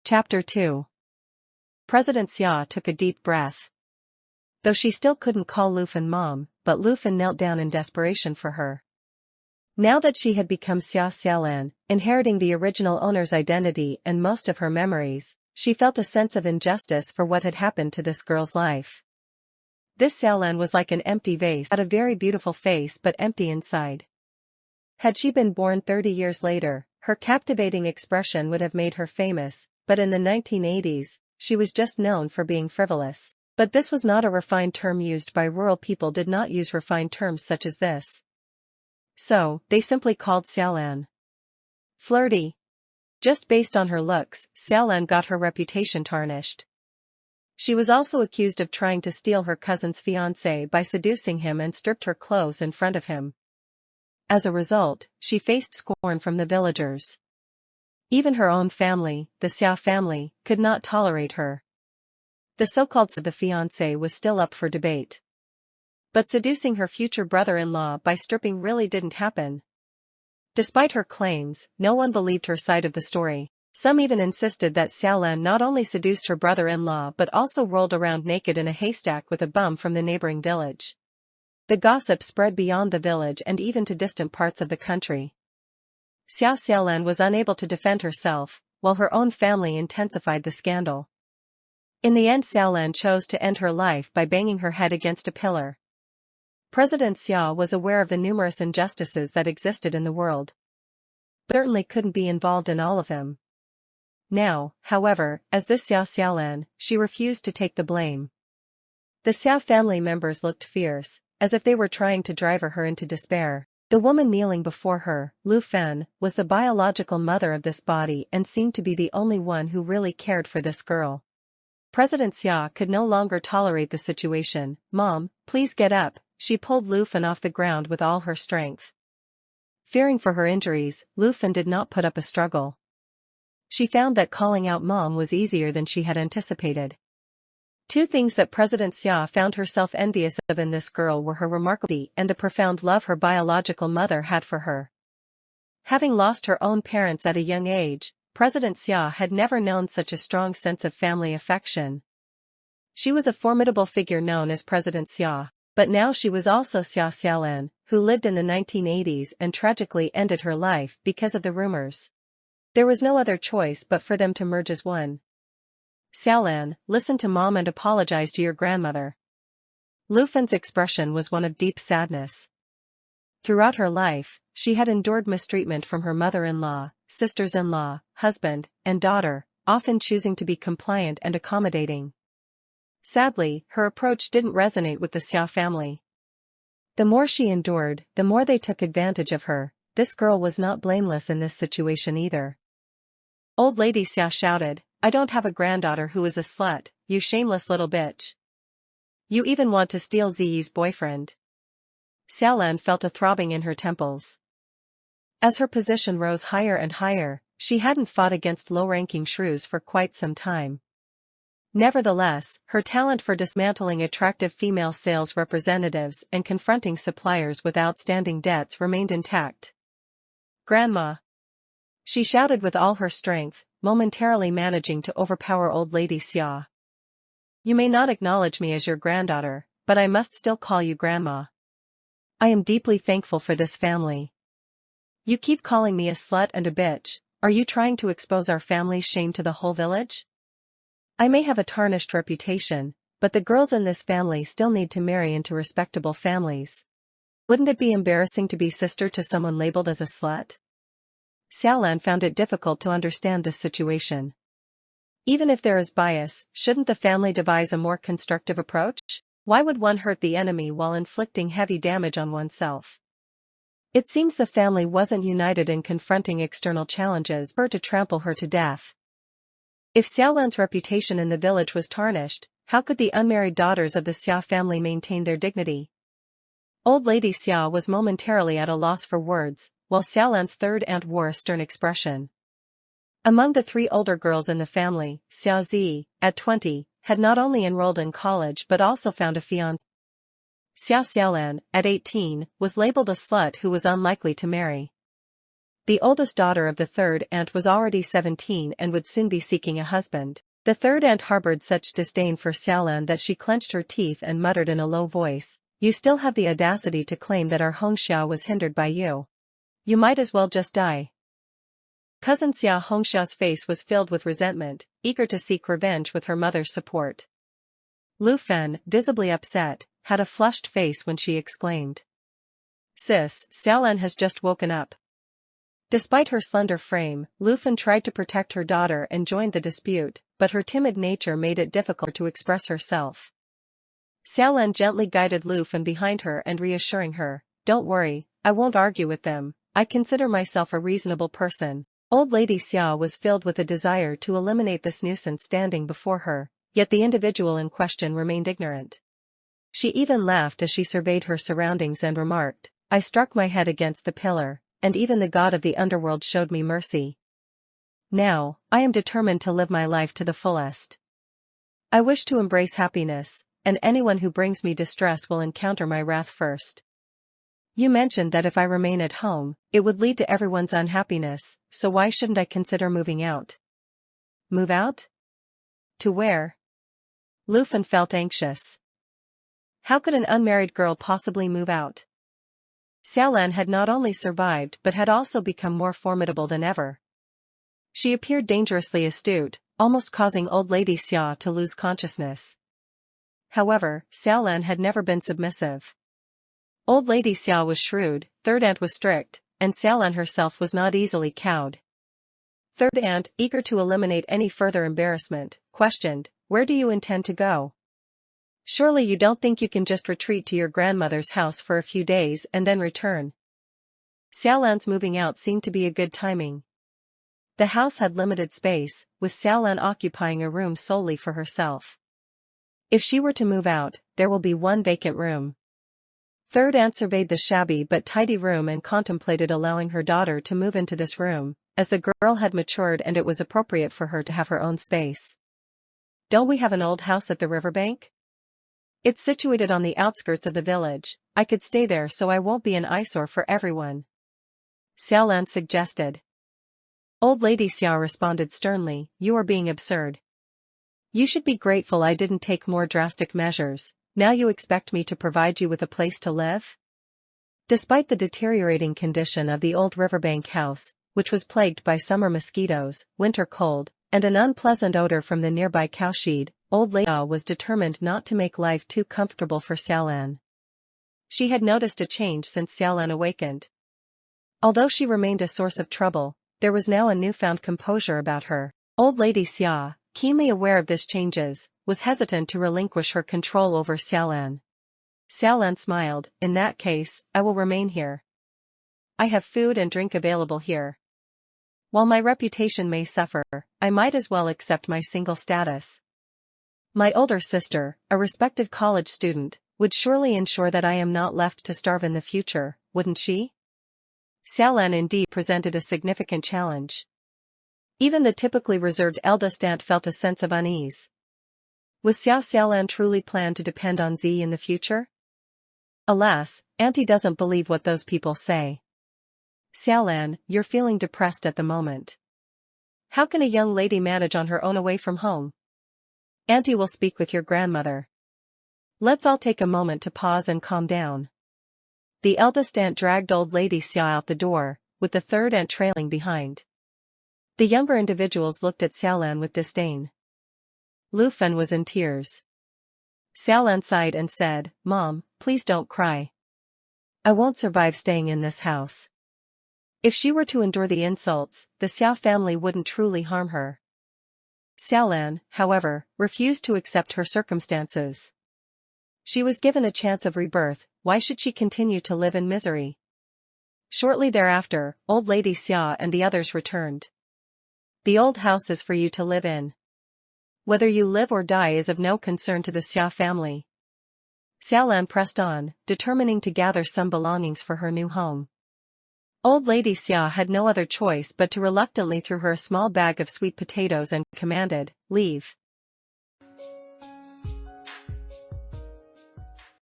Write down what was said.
Chapter 2. President Xia took a deep breath. Though she still couldn't call Lu Fan mom, but Lu Fan knelt down in desperation for her. Now that she had become Xia Xiaolan, inheriting the original owner's identity and most of her memories, she felt a sense of injustice for what had happened to this girl's life. This Xiaolan was like an empty vase, had a very beautiful face but empty inside. Had she been born 30 years later, her captivating expression would have made her famous, but in the 1980s, she was just known for being frivolous. But this was not a refined term used by rural people, did not use refined terms such as this. So, they simply called Xiaolan flirty. Just based on her looks, Xiaolan got her reputation tarnished. She was also accused of trying to steal her cousin's fiancé by seducing him and stripped her clothes in front of him. As a result, she faced scorn from the villagers. Even her own family, the Xia family, could not tolerate her. The so-called the fiancé was still up for debate. But seducing her future brother-in-law by stripping really didn't happen. Despite her claims, no one believed her side of the story. Some even insisted that Xiaolan not only seduced her brother-in-law but also rolled around naked in a haystack with a bum from the neighboring village. The gossip spread beyond the village and even to distant parts of the country. Xia Xiaolan was unable to defend herself, while her own family intensified the scandal. In the end, Xiaolan chose to end her life by banging her head against a pillar. President Xia was aware of the numerous injustices that existed in the world, but certainly couldn't be involved in all of them. Now, however, as this Xia Xiaolan, she refused to take the blame. The Xia family members looked fierce, as if they were trying to drive her into despair. The woman kneeling before her, Lu Fan, was the biological mother of this body and seemed to be the only one who really cared for this girl. President Xia could no longer tolerate the situation. "Mom, please get up," she pulled Lu Fan off the ground with all her strength. Fearing for her injuries, Lu Fan did not put up a struggle. She found that calling out "Mom" was easier than she had anticipated. Two things that President Xia found herself envious of in this girl were her remarkable beauty and the profound love her biological mother had for her. Having lost her own parents at a young age, President Xia had never known such a strong sense of family affection. She was a formidable figure known as President Xia, but now she was also Xia Xiaolan, who lived in the 1980s and tragically ended her life because of the rumors. There was no other choice but for them to merge as one. "Xiaolan, listen to Mom and apologize to your grandmother." Lu Fan's expression was one of deep sadness. Throughout her life, she had endured mistreatment from her mother-in-law, sisters-in-law, husband, and daughter, often choosing to be compliant and accommodating. Sadly, her approach didn't resonate with the Xia family. The more she endured, the more they took advantage of her. This girl was not blameless in this situation either. Old Lady Xia shouted, "I don't have a granddaughter who is a slut, you shameless little bitch. You even want to steal Ziyi's boyfriend." Xiaolan felt a throbbing in her temples. As her position rose higher and higher, she hadn't fought against low-ranking shrews for quite some time. Nevertheless, her talent for dismantling attractive female sales representatives and confronting suppliers with outstanding debts remained intact. "Grandma!" she shouted with all her strength, momentarily managing to overpower Old Lady Xia. "You may not acknowledge me as your granddaughter, but I must still call you Grandma. I am deeply thankful for this family. You keep calling me a slut and a bitch. Are you trying to expose our family's shame to the whole village? I may have a tarnished reputation, but the girls in this family still need to marry into respectable families. Wouldn't it be embarrassing to be sister to someone labeled as a slut?" Xiaolan found it difficult to understand this situation. Even if there is bias, shouldn't the family devise a more constructive approach? Why would one hurt the enemy while inflicting heavy damage on oneself? It seems the family wasn't united in confronting external challenges for to trample her to death. If Xiaolan's reputation in the village was tarnished, how could the unmarried daughters of the Xia family maintain their dignity? Old Lady Xia was momentarily at a loss for words, while Xiaolan's third aunt wore a stern expression. Among the three older girls in the family, Xia Zi, at 20, had not only enrolled in college but also found a fiancé. Xia Xiaolan, at 18, was labeled a slut who was unlikely to marry. The oldest daughter of the third aunt was already 17 and would soon be seeking a husband. The third aunt harbored such disdain for Xiaolan that she clenched her teeth and muttered in a low voice, "You still have the audacity to claim that our Hongxiao was hindered by you. You might as well just die." Cousin Xia Hongxiao's face was filled with resentment, eager to seek revenge with her mother's support. Lu Fen, visibly upset, had a flushed face when she exclaimed, "Sis, Xiaolan has just woken up." Despite her slender frame, Lu Fen tried to protect her daughter and joined the dispute, but her timid nature made it difficult to express herself. Xiaolan gently guided Lu Fen behind her and reassuring her, "Don't worry, I won't argue with them, I consider myself a reasonable person." Old Lady Xia was filled with a desire to eliminate this nuisance standing before her, yet the individual in question remained ignorant. She even laughed as she surveyed her surroundings and remarked, "I struck my head against the pillar, and even the god of the underworld showed me mercy. Now, I am determined to live my life to the fullest. I wish to embrace happiness, and anyone who brings me distress will encounter my wrath first. You mentioned that if I remain at home, it would lead to everyone's unhappiness, so why shouldn't I consider moving out?" "Move out? To where?" Lu Fen felt anxious. How could an unmarried girl possibly move out? Xiaolan had not only survived but had also become more formidable than ever. She appeared dangerously astute, almost causing old Lady Xia to lose consciousness. However, Xiaolan had never been submissive. Old Lady Xia was shrewd, third aunt was strict, and Xiaolan herself was not easily cowed. Third aunt, eager to eliminate any further embarrassment, questioned, "Where do you intend to go? Surely you don't think you can just retreat to your grandmother's house for a few days and then return?" Xiaolan's moving out seemed to be a good timing. The house had limited space, with Xiaolan occupying a room solely for herself. If she were to move out, there will be one vacant room. Third aunt surveyed the shabby but tidy room and contemplated allowing her daughter to move into this room, as the girl had matured and it was appropriate for her to have her own space. "Don't we have an old house at the riverbank? It's situated on the outskirts of the village, I could stay there so I won't be an eyesore for everyone," Xiaolan suggested. Old Lady Xia responded sternly, "You are being absurd. You should be grateful I didn't take more drastic measures. Now you expect me to provide you with a place to live?" Despite the deteriorating condition of the old riverbank house, which was plagued by summer mosquitoes, winter cold, and an unpleasant odor from the nearby cowshed, old Lady Xia was determined not to make life too comfortable for Xiaolan. She had noticed a change since Xiaolan awakened. Although she remained a source of trouble, there was now a newfound composure about her. Old Lady Xia, keenly aware of these changes, was hesitant to relinquish her control over Xiaolan. Xiaolan smiled, "In that case, I will remain here. I have food and drink available here. While my reputation may suffer, I might as well accept my single status. My older sister, a respected college student, would surely ensure that I am not left to starve in the future, wouldn't she?" Xiaolan indeed presented a significant challenge. Even the typically reserved eldest aunt felt a sense of unease. Was Xiaolan truly planned to depend on Z in the future? Alas, Auntie doesn't believe what those people say. "Xiaolan, you're feeling depressed at the moment. How can a young lady manage on her own away from home? Auntie will speak with your grandmother. Let's all take a moment to pause and calm down." The eldest aunt dragged old Lady Xia out the door, with the third aunt trailing behind. The younger individuals looked at Xiaolan with disdain. Lu Fen was in tears. Xiaolan sighed and said, "Mom, please don't cry. I won't survive staying in this house." If she were to endure the insults, the Xiao family wouldn't truly harm her. Xiaolan, however, refused to accept her circumstances. She was given a chance of rebirth, why should she continue to live in misery? Shortly thereafter, old Lady Xia and the others returned. "The old house is for you to live in. Whether you live or die is of no concern to the Xia family." Xiaolan pressed on, determining to gather some belongings for her new home. Old Lady Xia had no other choice but to reluctantly throw her a small bag of sweet potatoes and commanded, "Leave."